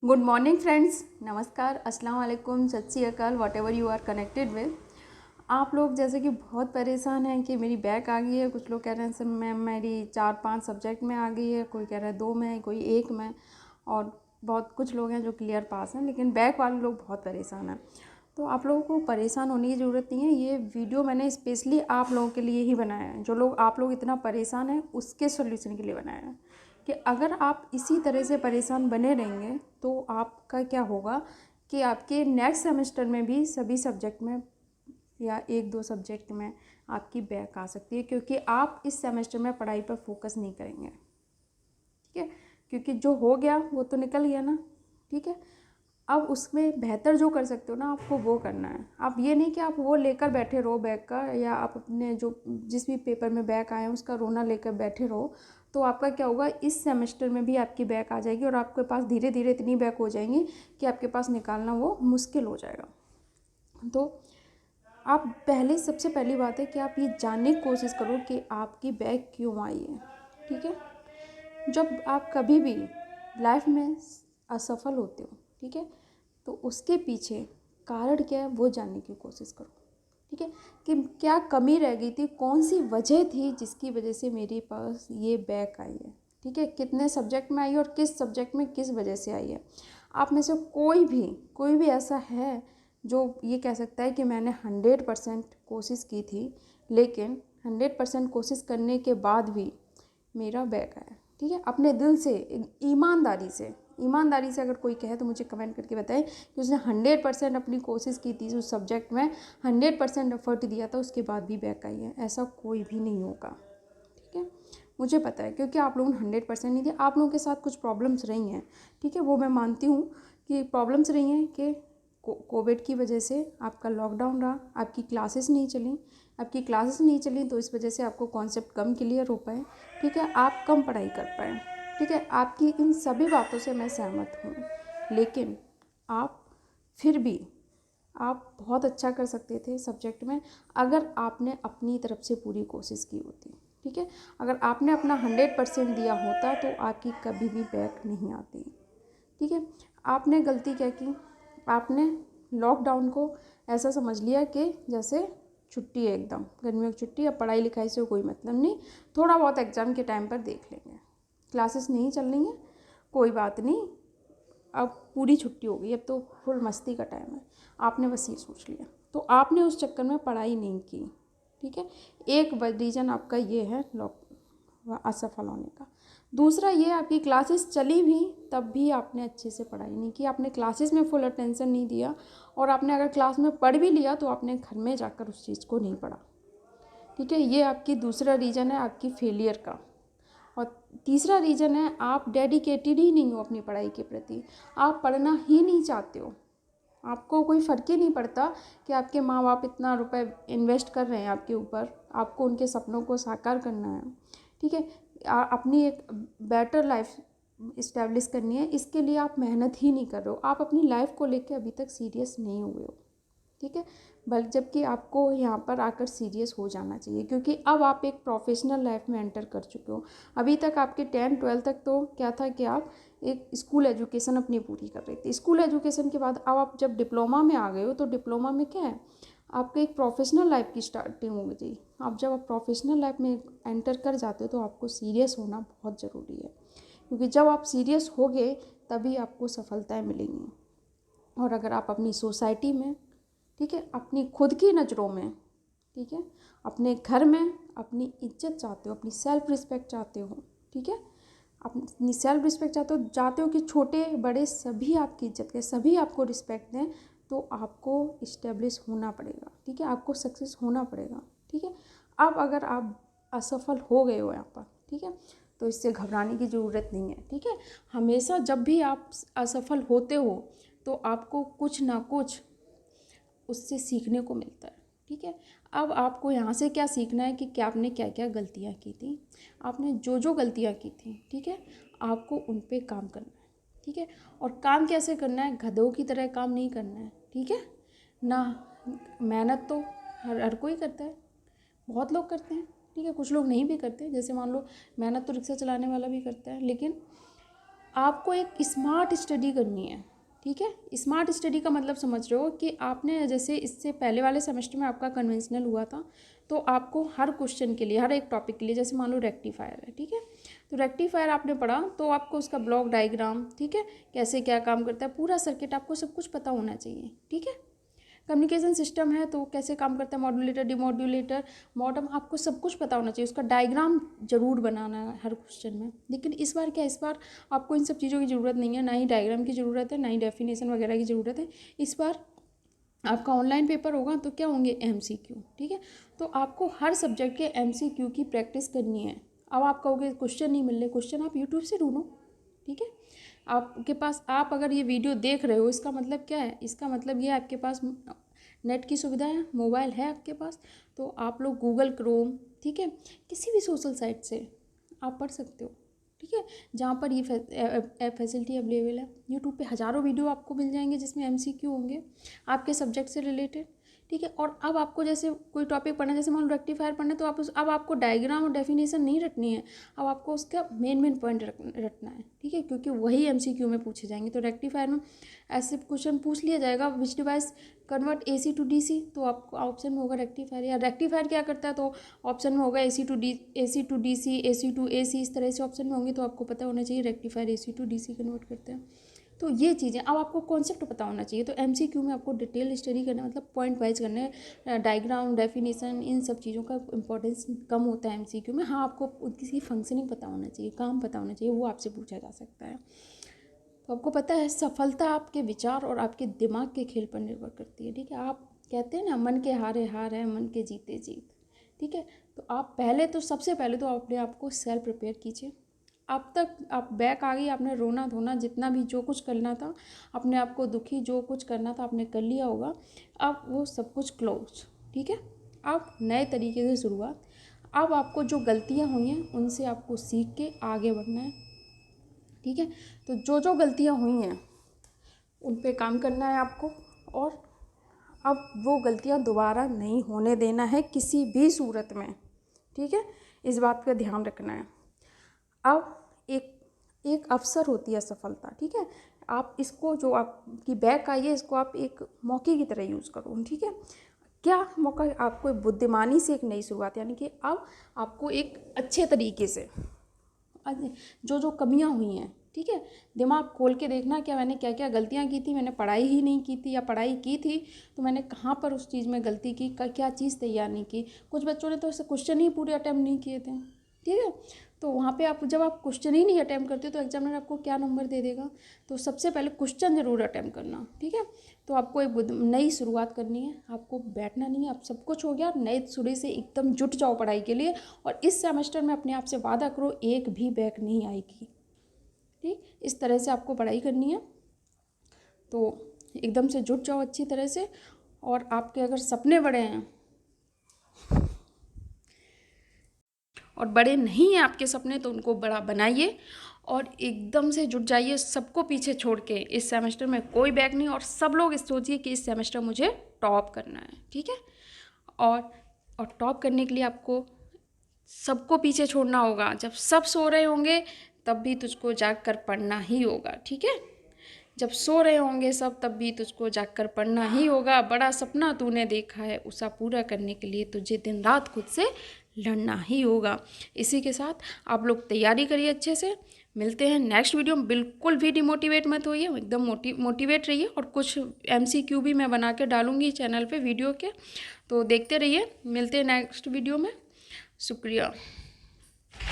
Good morning friends, नमस्कार, अस्सलाम वालेकुम, Sat Sri Akal, whatever you are connected with. आप लोग जैसे कि बहुत परेशान हैं कि मेरी बैक आ गई है। कुछ लोग कह रहे हैं सर मैम मेरी 4-5 सब्जेक्ट में आ गई है, कोई कह रहा है 2 में, कोई 1 में, और बहुत कुछ लोग हैं जो क्लियर पास हैं, लेकिन बैक वाले लोग बहुत परेशान हैं। तो आप लोगों को परेशान होने की ज़रूरत नहीं है। ये वीडियो मैंने स्पेशली आप लोगों के लिए ही बनाया है। जो लोग आप लोग इतना परेशान हैं उसके सोल्यूशन के लिए बनाया है कि अगर आप इसी तरह से परेशान बने रहेंगे तो आपका क्या होगा कि आपके नेक्स्ट सेमेस्टर में भी सभी सब्जेक्ट में या 1-2 सब्जेक्ट में आपकी बैक आ सकती है, क्योंकि आप इस सेमेस्टर में पढ़ाई पर फोकस नहीं करेंगे। ठीक है, क्योंकि जो हो गया वो तो निकल गया ना। ठीक है, अब उसमें बेहतर जो कर सकते हो ना आपको वो करना है। आप ये नहीं कि आप वो लेकर बैठे रहो बैक का, या आप अपने जो जिस भी पेपर में बैक आए हैं उसका रोना लेकर बैठे रहो। तो आपका क्या होगा, इस सेमेस्टर में भी आपकी बैक आ जाएगी और आपके पास धीरे धीरे इतनी बैक हो जाएंगी कि आपके पास निकालना वो मुश्किल हो जाएगा। तो आप पहले सबसे पहली बात है कि आप ये जानने की कोशिश करो कि आपकी बैक क्यों आई है। ठीक है, जब आप कभी भी लाइफ में असफल होते हो, ठीक है, तो उसके पीछे कारण क्या है वो जानने की कोशिश करो। ठीक है, कि क्या कमी रह गई थी, कौन सी वजह थी जिसकी वजह से मेरे पास ये बैक आई है। ठीक है, कितने सब्जेक्ट में आई है और किस सब्जेक्ट में किस वजह से आई है। आप में से कोई भी ऐसा है जो ये कह सकता है कि मैंने 100% कोशिश की थी, लेकिन 100% कोशिश करने के बाद भी मेरा बैक आया। ठीक है, अपने दिल से ईमानदारी से अगर कोई कहे तो मुझे कमेंट करके बताएं कि उसने 100% अपनी कोशिश की थी, उस सब्जेक्ट में 100% एफर्ट दिया था, उसके बाद भी बैक आई है। ऐसा कोई भी नहीं होगा। ठीक है, मुझे पता है, क्योंकि आप लोगों ने 100% नहीं दिया। आप लोगों के साथ कुछ प्रॉब्लम्स रही हैं, ठीक है, वो मैं मानती हूँ कि प्रॉब्लम्स रही हैं कि कोविड की वजह से आपका लॉकडाउन रहा, आपकी क्लासेस नहीं चली, तो इस वजह से आपको कॉन्सेप्ट कम क्लियर हो पाए। ठीक है, आप कम पढ़ाई कर पाए। ठीक है, आपकी इन सभी बातों से मैं सहमत हूँ, लेकिन आप फिर भी आप बहुत अच्छा कर सकते थे सब्जेक्ट में अगर आपने अपनी तरफ से पूरी कोशिश की होती। ठीक है, अगर आपने अपना 100% दिया होता तो आपकी कभी भी बैक नहीं आती। ठीक है, आपने गलती क्या की, आपने लॉकडाउन को ऐसा समझ लिया कि जैसे छुट्टी है, एकदम गर्मियों की छुट्टी, अब पढ़ाई लिखाई से कोई मतलब नहीं, थोड़ा बहुत एग्ज़ाम के टाइम पर देख लेंगे, क्लासेस नहीं चल रही हैं, कोई बात नहीं, अब पूरी छुट्टी हो गई, अब तो फुल मस्ती का टाइम है। आपने बस ये सोच लिया, तो आपने उस चक्कर में पढ़ाई नहीं की। ठीक है, एक रीज़न आपका ये है असफल होने का। दूसरा ये, आपकी क्लासेस चली भी तब भी आपने अच्छे से पढ़ाई नहीं की, आपने क्लासेस में फुल अटेंशन नहीं दिया, और आपने अगर क्लास में पढ़ भी लिया तो आपने घर में जाकर उस चीज़ को नहीं पढ़ा। ठीक है, ये आपकी दूसरा रीज़न है आपकी फेलियर का। और तीसरा रीज़न है आप डेडिकेटेड ही नहीं हो अपनी पढ़ाई के प्रति, आप पढ़ना ही नहीं चाहते हो। आपको कोई फ़र्क ही नहीं पड़ता कि आपके माँ बाप इतना रुपए इन्वेस्ट कर रहे हैं आपके ऊपर, आपको उनके सपनों को साकार करना है। ठीक है, अपनी एक बेटर लाइफ इस्टेब्लिश करनी है, इसके लिए आप मेहनत ही नहीं कर रहे हो, आप अपनी लाइफ को लेकर अभी तक सीरियस नहीं हुए हो। ठीक है, बल्कि जबकि आपको यहाँ पर आकर सीरियस हो जाना चाहिए, क्योंकि अब आप एक प्रोफेशनल लाइफ में एंटर कर चुके हो। अभी तक आपके 10-12 तक तो क्या था कि आप एक स्कूल एजुकेशन अपनी पूरी कर रहे थे। स्कूल एजुकेशन के बाद अब आप जब डिप्लोमा में आ गए हो, तो डिप्लोमा में क्या है, आपके एक प्रोफेशनल लाइफ की स्टार्टिंग हो गई। आप जब आप प्रोफेशनल लाइफ में एंटर कर जाते हो तो आपको सीरियस होना बहुत ज़रूरी है, क्योंकि जब आप सीरियस होगे तभी आपको सफलताएँ मिलेंगी। और अगर आप अपनी सोसाइटी में, ठीक है, अपनी खुद की नज़रों में, ठीक है, अपने घर में अपनी इज्जत चाहते हो, अपनी सेल्फ रिस्पेक्ट चाहते हो, ठीक है, अपनी सेल्फ रिस्पेक्ट चाहते हो कि छोटे बड़े सभी आपकी इज्जत करें, सभी आपको रिस्पेक्ट दें, तो आपको इस्टेब्लिश होना पड़ेगा। ठीक है, आपको सक्सेस होना पड़ेगा। ठीक है, अब अगर आप असफल हो गए हो यहाँ पर, ठीक है, तो इससे घबराने की ज़रूरत नहीं है। ठीक है, हमेशा जब भी आप असफल होते हो तो आपको कुछ ना कुछ उससे सीखने को मिलता है। ठीक है, अब आपको यहाँ से क्या सीखना है कि क्या आपने क्या क्या गलतियाँ की थी, आपने जो जो गलतियाँ की थी, ठीक है, आपको उन पे काम करना है। ठीक है, और काम कैसे करना है, गधों की तरह काम नहीं करना है। ठीक है ना, मेहनत तो हर कोई करता है, बहुत लोग करते हैं। ठीक है, कुछ लोग नहीं भी करते, जैसे मान लो मेहनत तो रिक्शा चलाने वाला भी करता है, लेकिन आपको एक स्मार्ट स्टडी करनी है, ठीक है। स्मार्ट स्टडी का मतलब समझ रहे हो कि आपने जैसे इससे पहले वाले सेमेस्टर में आपका कन्वेंशनल हुआ था, तो आपको हर क्वेश्चन के लिए, हर एक टॉपिक के लिए, जैसे मान लो रेक्टिफायर है, ठीक है, तो रेक्टिफायर आपने पढ़ा तो आपको उसका ब्लॉक डायग्राम, ठीक है, कैसे क्या काम करता है, पूरा सर्किट आपको सब कुछ पता होना चाहिए, ठीक है। कम्युनिकेशन सिस्टम है तो कैसे काम करता है, मॉड्यूलेटर, डिमॉड्यूलेटर, मॉडम, आपको सब कुछ पता होना चाहिए, उसका डायग्राम जरूर बनाना है हर क्वेश्चन में। लेकिन इस बार क्या, इस बार आपको इन सब चीज़ों की ज़रूरत नहीं है, ना ही डायग्राम की ज़रूरत है, ना ही डेफिनेशन वगैरह की ज़रूरत है। इस बार आपका ऑनलाइन पेपर होगा तो क्या होंगे, MCQ, ठीक है। तो आपको हर सब्जेक्ट के MCQ की प्रैक्टिस करनी है। अब आप कहोगे क्वेश्चन नहीं मिल रहे, क्वेश्चन आप यूट्यूब से ढूंढो, ठीक है। आपके पास, आप अगर ये वीडियो देख रहे हो, इसका मतलब क्या है, इसका मतलब ये आपके पास नेट की सुविधा है, मोबाइल है आपके पास, तो आप लोग गूगल क्रोम, ठीक है, किसी भी सोशल साइट से आप पढ़ सकते हो, ठीक है, जहाँ पर ये फैसिलिटी अवेलेबल है। यूट्यूब पे हज़ारों वीडियो आपको मिल जाएंगे जिसमें MCQ होंगे आपके सब्जेक्ट से रिलेटेड, ठीक है। और अब आपको जैसे कोई टॉपिक पढ़ना है, जैसे मान लो रेक्टिफायर पढ़ना है, तो आप अब आपको डायग्राम और डेफिनेशन नहीं रटनी है, अब आपको उसका मेन पॉइंट रटना है, ठीक है, क्योंकि वही MCQ में पूछे जाएंगे। तो रेक्टिफायर में ऐसे क्वेश्चन पूछ लिया जाएगा, विच device convert AC to DC, तो आपको ऑप्शन में होगा रेक्टिफायर, या रेक्टिफायर क्या करता है, तो ऑप्शन में होगा AC to DC, AC to AC, इस तरह से ऑप्शन में होंगे, तो आपको पता होना चाहिए rectifier AC to DC convert करते हैं। तो ये चीज़ें, अब आपको कॉन्सेप्ट पता होना चाहिए। तो MCQ में आपको डिटेल स्टडी करना, मतलब पॉइंट वाइज करना है, डायग्राम, डेफिनेशन, इन सब चीज़ों का इंपॉर्टेंस कम होता है MCQ में। हाँ, आपको उसकी फंक्शनिंग पता होना चाहिए, काम पता होना चाहिए, वो आपसे पूछा जा सकता है। तो आपको पता है, सफलता आपके विचार और आपके दिमाग के खेल पर निर्भर करती है, ठीक है। आप कहते हैं ना, मन के हारे हार है, मन के जीते जीत, ठीक है। तो आप पहले तो, सबसे पहले तो अपने आप को सेल्फ प्रिपेयर कीजिए। अब तक आप बैक आ गई, आपने रोना धोना, जितना भी जो कुछ करना था, अपने आप को दुखी, जो कुछ करना था आपने कर लिया होगा, अब वो सब कुछ क्लोज, ठीक है। अब नए तरीके से शुरुआत। अब आपको जो गलतियाँ हुई हैं उनसे आपको सीख के आगे बढ़ना है, ठीक है। तो जो जो गलतियाँ हुई हैं उन पे काम करना है आपको, और अब वो गलतियाँ दोबारा नहीं होने देना है किसी भी सूरत में, ठीक है। इस बात का ध्यान रखना है। अब एक अवसर होती है सफलता, ठीक है। आप इसको, जो आपकी बैक आई है, इसको आप एक मौके की तरह यूज़ करो, ठीक है। क्या मौका, आपको बुद्धिमानी से एक नई शुरुआत, यानी कि अब आपको एक अच्छे तरीके से, जो जो कमियां हुई हैं, ठीक है, दिमाग खोल के देखना, क्या मैंने क्या क्या गलतियां की थी, मैंने पढ़ाई ही नहीं की थी, या पढ़ाई की थी तो मैंने कहाँ पर उस चीज़ में गलती की, क्या चीज़ तैयार नहीं की। कुछ बच्चों ने तो ऐसे क्वेश्चन ही पूरे अटैम्प्ट नहीं किए थे, ठीक है। तो वहाँ पे आप, जब आप क्वेश्चन ही नहीं अटैम्प्ट करते तो एग्जामिनर आपको क्या नंबर दे देगा। तो सबसे पहले क्वेश्चन ज़रूर अटैम्प्ट करना, ठीक है। तो आपको एक नई शुरुआत करनी है, आपको बैठना नहीं है, अब सब कुछ हो गया, नए सिरे से एकदम जुट जाओ पढ़ाई के लिए। और इस सेमेस्टर में अपने आप से वादा करो, एक भी बैक नहीं आएगी, ठीक। इस तरह से आपको पढ़ाई करनी है, तो एकदम से जुट जाओ अच्छी तरह से। और आपके अगर सपने बड़े हैं और बड़े नहीं हैं आपके सपने, तो उनको बड़ा बनाइए और एकदम से जुट जाइए, सबको पीछे छोड़ के। इस सेमेस्टर में कोई बैक नहीं, और सब लोग सोचिए कि इस सेमेस्टर मुझे टॉप करना है, ठीक है। और टॉप करने के लिए आपको सबको पीछे छोड़ना होगा। जब सब सो रहे होंगे तब भी तुझको जाग कर पढ़ना ही होगा, ठीक है। जब सो रहे होंगे सब, तब भी तुझको जाग कर पढ़ना ही होगा। बड़ा सपना तूने देखा है, उसे पूरा करने के लिए तुझे दिन रात खुद से लड़ना ही होगा। इसी के साथ आप लोग तैयारी करिए अच्छे से। मिलते हैं नेक्स्ट वीडियो में। बिल्कुल भी डिमोटिवेट मत होइए, एकदम मोटिवेट रहिए। और कुछ MCQ भी मैं बना के डालूँगी चैनल पे वीडियो के, तो देखते रहिए। मिलते हैं नेक्स्ट वीडियो में। शुक्रिया।